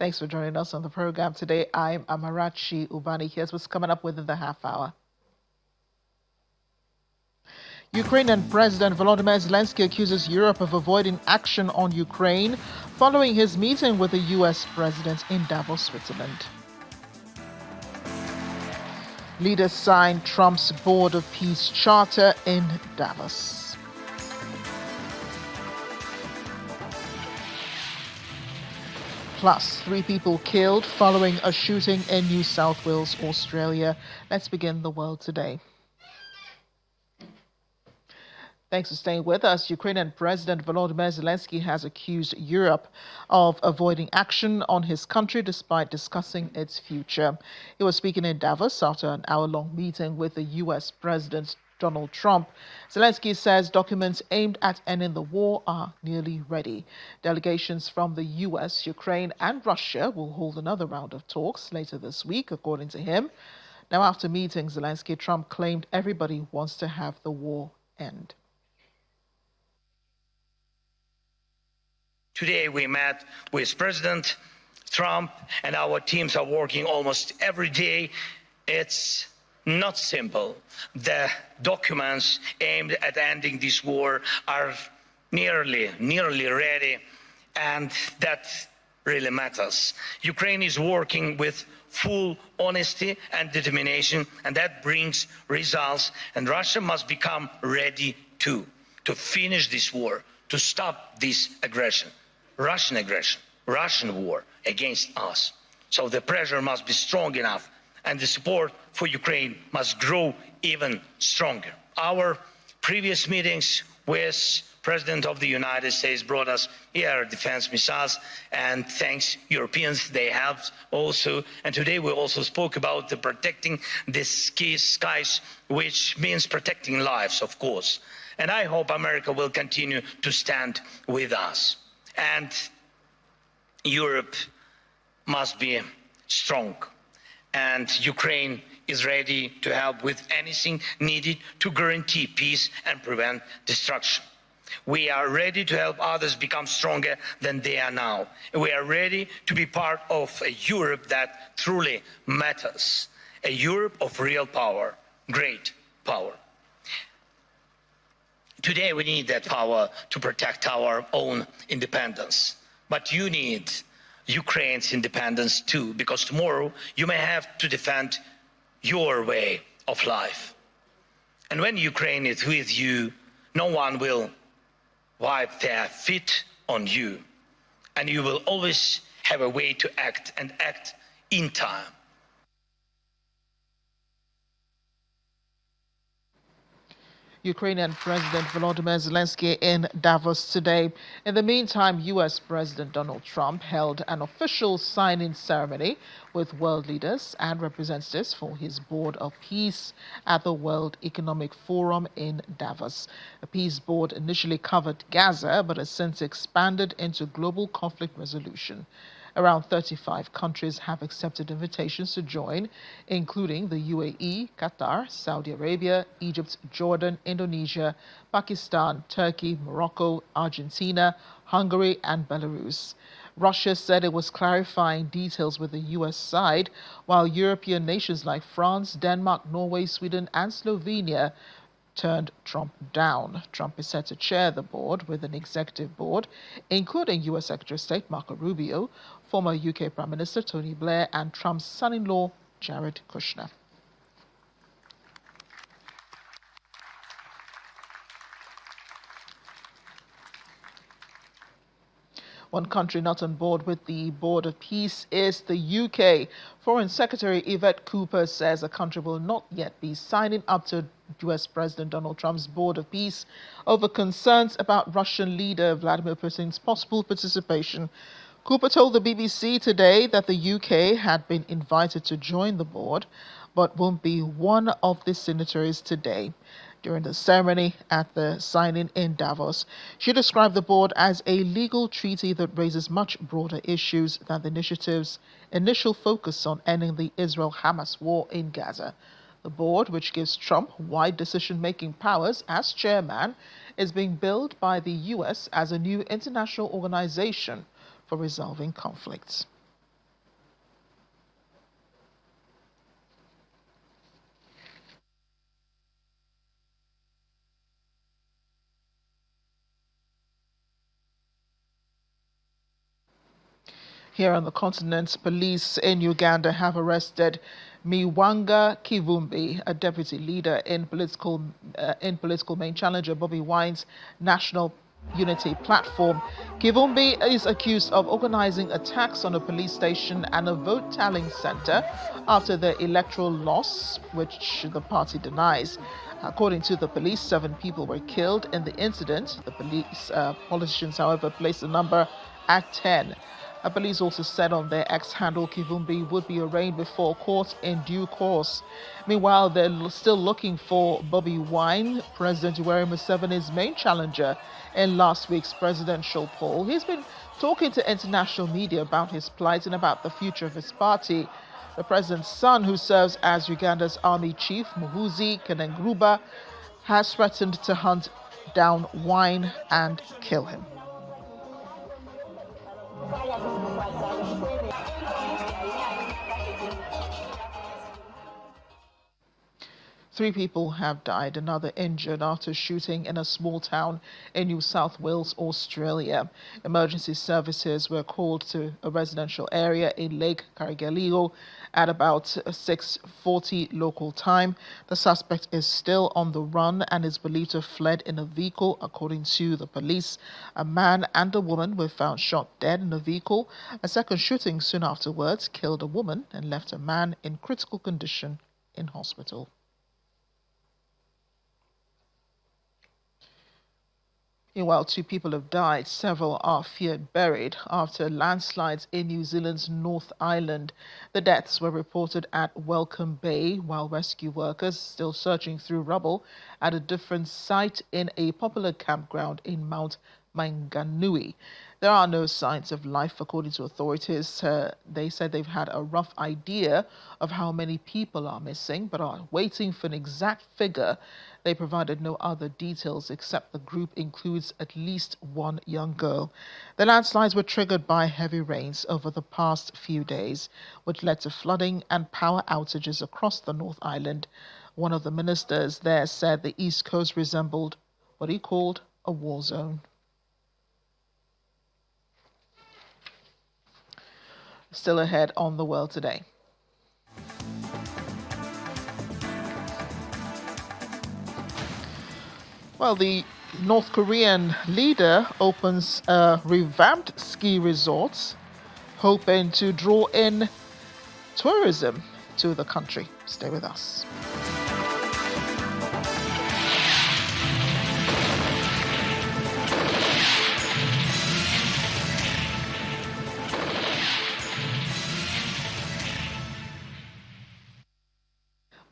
Thanks for joining us on the program today. I'm Amarachi Ubani. Here's what's coming up within the half hour. Ukrainian President Volodymyr Zelensky accuses Europe of avoiding action on Ukraine following his meeting with the U.S. President in Davos, Switzerland. Leaders signed Trump's Board of Peace Charter in Davos. Plus, 3 people killed following a shooting in New South Wales, Australia. Let's begin the world today. Thanks for staying with us. Ukrainian President Volodymyr Zelensky has accused Europe of avoiding action on his country despite discussing its future. He was speaking in Davos after an hour-long meeting with the U.S. President Donald Trump. Zelensky says documents aimed at ending the war are nearly ready. Delegations from the U.S., Ukraine, and Russia will hold another round of talks later this week, according to him. Now, after meeting Zelensky, Trump claimed everybody wants to have the war end. Today we met with President Trump, and our teams are working almost every day. It's not simple. The documents aimed at ending this war are nearly ready, and that really matters. Ukraine is working with full honesty and determination, and that brings results, and Russia must become ready to finish this war, to stop this aggression. Russian war against us. So the pressure must be strong enough, and the support for Ukraine must grow even stronger. Our previous meetings with President of the United States brought us air defense missiles, and thanks Europeans, they helped also. And today we also spoke about the protecting the skies, which means protecting lives, of course. And I hope America will continue to stand with us. And Europe must be strong, and Ukraine is ready to help with anything needed to guarantee peace and prevent destruction. We are ready to help others become stronger than they are now. We are ready to be part of a Europe that truly matters, a Europe of real power, great power. Today we need that power to protect our own independence. But you need Ukraine's independence too, because tomorrow you may have to defend your way of life. And when Ukraine is with you, no one will wipe their feet on you. And you will always have a way to act, and act in time. Ukrainian President Volodymyr Zelensky in Davos today. In the meantime, U.S. President Donald Trump held an official signing ceremony with world leaders and representatives for his Board of Peace at the World Economic Forum in Davos. The Peace Board initially covered Gaza, but has since expanded into global conflict resolution. Around 35 countries have accepted invitations to join, including the UAE, Qatar, Saudi Arabia, Egypt, Jordan, Indonesia, Pakistan, Turkey, Morocco, Argentina, Hungary, and Belarus. Russia said it was clarifying details with the U.S. side, while European nations like France, Denmark, Norway, Sweden, and Slovenia turned Trump down. Trump is set to chair the board with an executive board, including U.S. Secretary of State Marco Rubio, former UK Prime Minister Tony Blair, and Trump's son-in-law Jared Kushner. One country not on board with the Board of Peace is the UK. Foreign Secretary Yvette Cooper says the country will not yet be signing up to U.S. President Donald Trump's Board of Peace over concerns about Russian leader Vladimir Putin's possible participation. Cooper told the BBC today that the UK had been invited to join the board, but won't be one of the signatories today. During the ceremony at the signing in Davos, she described the board as a legal treaty that raises much broader issues than the initiative's initial focus on ending the Israel-Hamas war in Gaza. The board, which gives Trump wide decision-making powers as chairman, is being billed by the U.S. as a new international organization for resolving conflicts. Here on the continent, police in Uganda have arrested Miwanga Kivumbi, a deputy leader in political main challenger Bobi Wine's National Unity platform. Kivumbi is accused of organizing attacks on a police station and a vote tallying center after the electoral loss, which the party denies. According to the police, 7 people were killed in the incident. The politicians, however, placed the number at 10. Police also said on their X handle Kivumbi would be arraigned before court in due course. Meanwhile, they're still looking for Bobi Wine, President Yoweri Museveni's main challenger in last week's presidential poll. He's been talking to international media about his plight and about the future of his party. The president's son, who serves as Uganda's army chief, Muhoozi Kainerugaba, has threatened to hunt down Wine and kill him. Three people have died, another injured after shooting in a small town in New South Wales, Australia. Emergency services were called to a residential area in Lake Carrigalio at about 6:40 local time. The suspect is still on the run and is believed to have fled in a vehicle, according to the police. A man and a woman were found shot dead in the vehicle. A second shooting soon afterwards killed a woman and left a man in critical condition in hospital. Meanwhile, 2 people have died, several are feared buried after landslides in New Zealand's North Island. The deaths were reported at Welcome Bay, while rescue workers still searching through rubble at a different site in a popular campground in Mount Maunganui. There are no signs of life, according to authorities. They said they've had a rough idea of how many people are missing, but are waiting for an exact figure. They provided no other details except the group includes at least 1 young girl. The landslides were triggered by heavy rains over the past few days, which led to flooding and power outages across the North Island. One of the ministers there said the East Coast resembled what he called a war zone. Still ahead on The World Today. Well, the North Korean leader opens a revamped ski resort, hoping to draw in tourism to the country. Stay with us.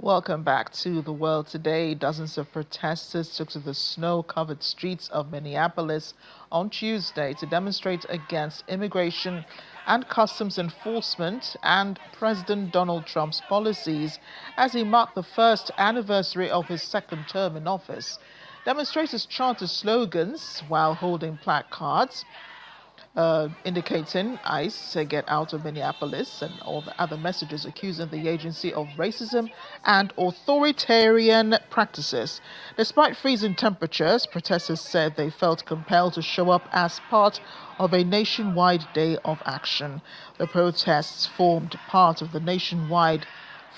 Welcome back to The World Today. Dozens of protesters took to the snow-covered streets of Minneapolis on Tuesday to demonstrate against immigration and customs enforcement and President Donald Trump's policies as he marked the first anniversary of his second term in office. Demonstrators chanted slogans while holding placards indicating ICE to get out of Minneapolis and all the other messages accusing the agency of racism and authoritarian practices. Despite freezing temperatures, protesters said they felt compelled to show up as part of a nationwide day of action. The protests formed part of the nationwide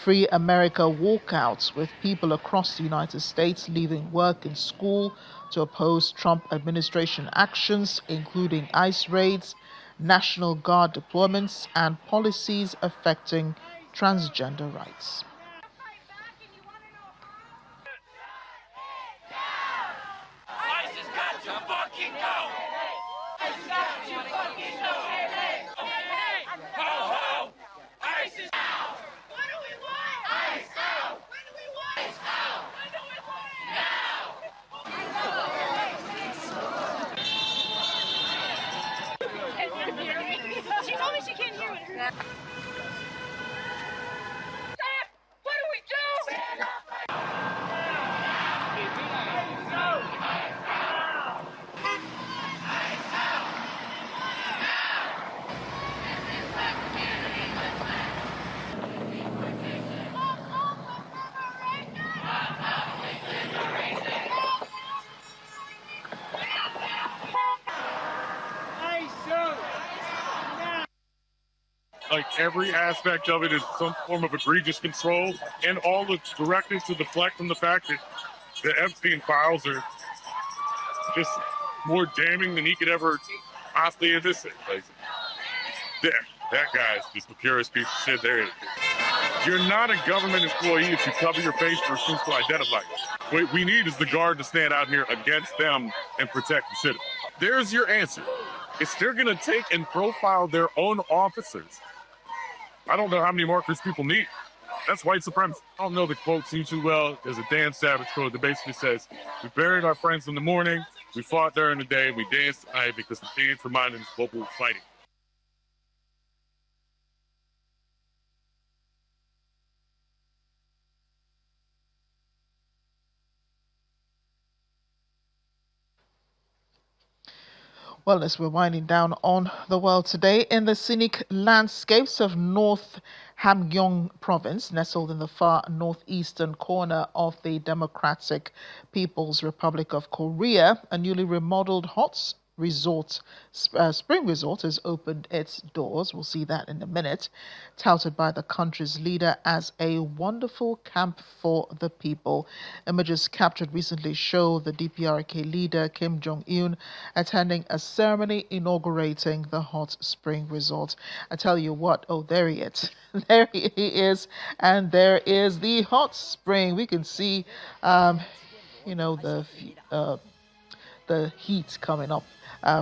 Free America walkouts, with people across the United States leaving work and school to oppose Trump administration actions, including ICE raids, National Guard deployments, and policies affecting transgender rights. She told me she can't hear it. What do we do? like every aspect of it is some form of egregious control, and all the directives to deflect from the fact that the Epstein files are just more damning than he could ever possibly anticipate. Like, that guy's just the purest piece of shit there is. You're not a government employee if you cover your face or refuse to identify you. What we need is the guard to stand out here against them and protect the citizens. There's your answer. If they're going to take and profile their own officers, I don't know how many markers people need. That's white supremacy. I don't know the quote seems too well. There's a Dan Savage quote that basically says, we buried our friends in the morning, we fought during the day, we danced at night because the dance reminded us what we were fighting. Well, as we're winding down on the world today, in the scenic landscapes of North Hamgyong province, nestled in the far northeastern corner of the Democratic People's Republic of Korea, a newly remodeled hot spring resort has opened its doors. We'll see that in a minute. Touted by the country's leader as a wonderful camp for the people. Images captured recently show the DPRK leader Kim Jong-un attending a ceremony inaugurating the hot spring resort. I tell you what, oh, there he is. There he is, and there is the hot spring. We can see, you know, the heat coming up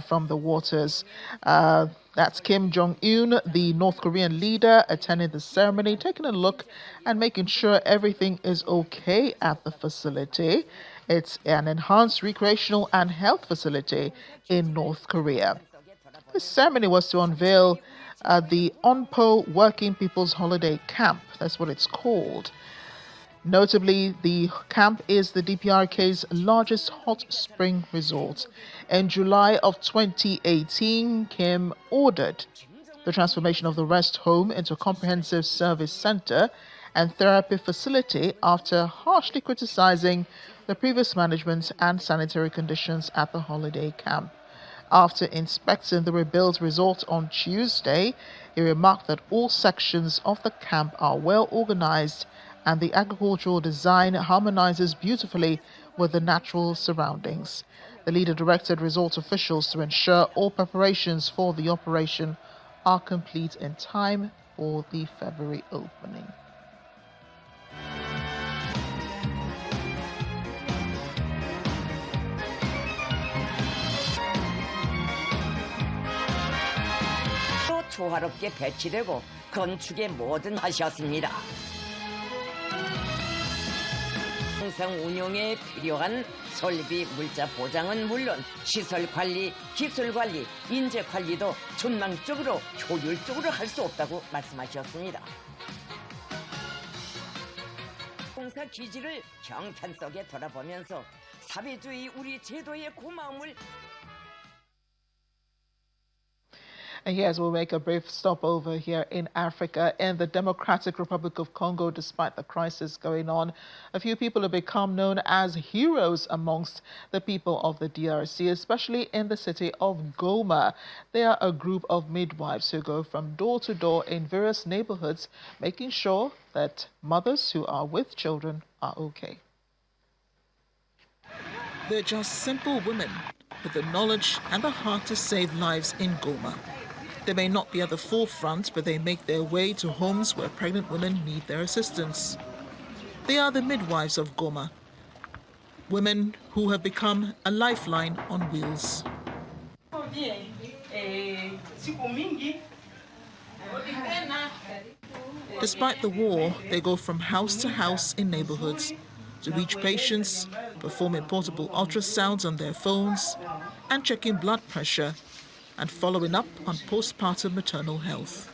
from the waters. That's Kim Jong-un, the North Korean leader, attending the ceremony, taking a look and making sure everything is okay at the facility. It's an enhanced recreational and health facility in North Korea. This ceremony was to unveil the Onpo Working People's Holiday Camp. That's what it's called. Notably, the camp is the DPRK's largest hot spring resort. In July of 2018, Kim ordered the transformation of the rest home into a comprehensive service center and therapy facility after harshly criticizing the previous management and sanitary conditions at the holiday camp. After inspecting the rebuilt resort on Tuesday, he remarked that all sections of the camp are well organized and the agricultural design harmonizes beautifully with the natural surroundings. The leader directed resort officials to ensure all preparations for the operation are complete in time for the February opening. 조화롭게 배치되고 건축에 모던하셨습니다. 행성 운용에 필요한 설비 물자 보장은 물론 시설 관리, 기술 관리, 인재 관리도 전망적으로 효율적으로 할 수 없다고 말씀하셨습니다. 공사 기지를 경탄 속에 돌아보면서 사회주의 우리 제도의 고마움을 And yes, we'll make a brief stopover here in Africa. In the Democratic Republic of Congo, despite the crisis going on, a few people have become known as heroes amongst the people of the DRC, especially in the city of Goma. They are a group of midwives who go from door to door in various neighborhoods, making sure that mothers who are with children are okay. They're just simple women with the knowledge and the heart to save lives in Goma. They may not be at the forefront, but they make their way to homes where pregnant women need their assistance. They are the midwives of Goma, women who have become a lifeline on wheels. Despite the war, they go from house to house in neighborhoods to reach patients, performing portable ultrasounds on their phones, and checking blood pressure and following up on postpartum maternal health.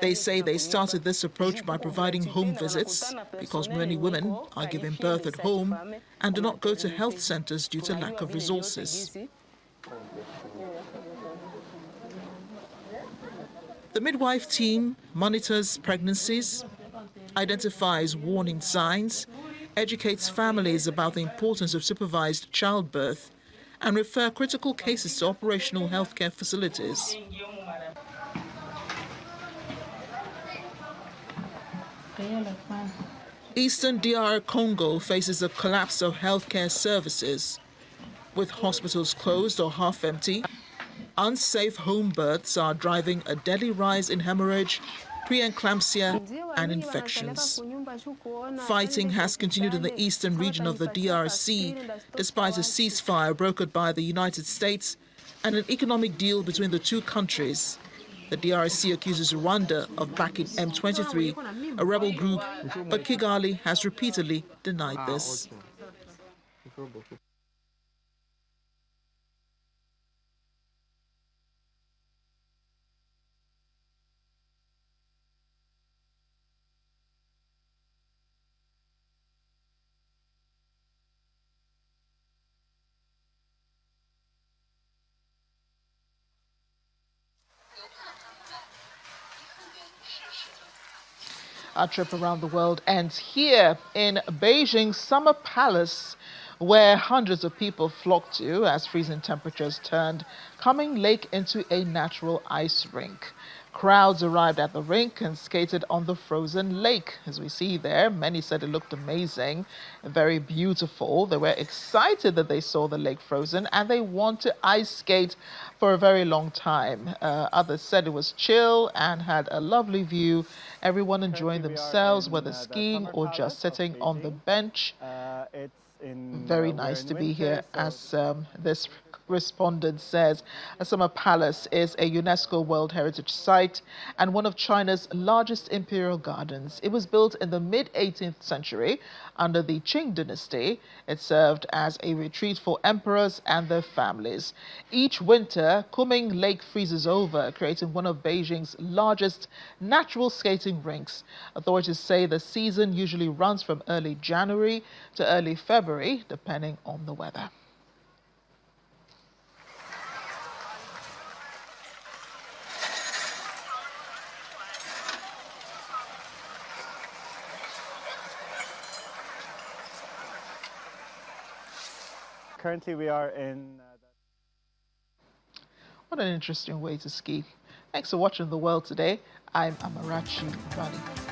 They say they started this approach by providing home visits because many women are giving birth at home and do not go to health centers due to lack of resources. The midwife team monitors pregnancies, identifies warning signs, educates families about the importance of supervised childbirth, and refer critical cases to operational healthcare facilities. Eastern DR Congo faces a collapse of healthcare services. With hospitals closed or half empty, unsafe home births are driving a deadly rise in hemorrhage, preeclampsia, and infections. Fighting has continued in the eastern region of the DRC, despite a ceasefire brokered by the United States and an economic deal between the two countries. The DRC accuses Rwanda of backing M23, a rebel group, but Kigali has repeatedly denied this. Our trip around the world ends here in Beijing's Summer Palace, where hundreds of people flocked to as freezing temperatures turned Coming Lake into a natural ice rink. Crowds arrived at the rink and skated on the frozen lake. As we see there, many said it looked amazing, very beautiful. They were excited that they saw the lake frozen and they want to ice skate for a very long time. Others said it was chill and had a lovely view. Everyone enjoying themselves, whether skiing or just sitting on the bench. Very nice to be here, as this respondent says. A Summer Palace is a UNESCO World Heritage Site and one of China's largest imperial gardens. It was built in the mid-18th century under the Qing dynasty. It served as a retreat for emperors and their families. Each winter, Kunming Lake freezes over, creating one of Beijing's largest natural skating rinks. Authorities say the season usually runs from early January to early February, depending on the weather. Currently we are in... What an interesting way to ski. Thanks for watching The World Today. I'm Amarachi Rani.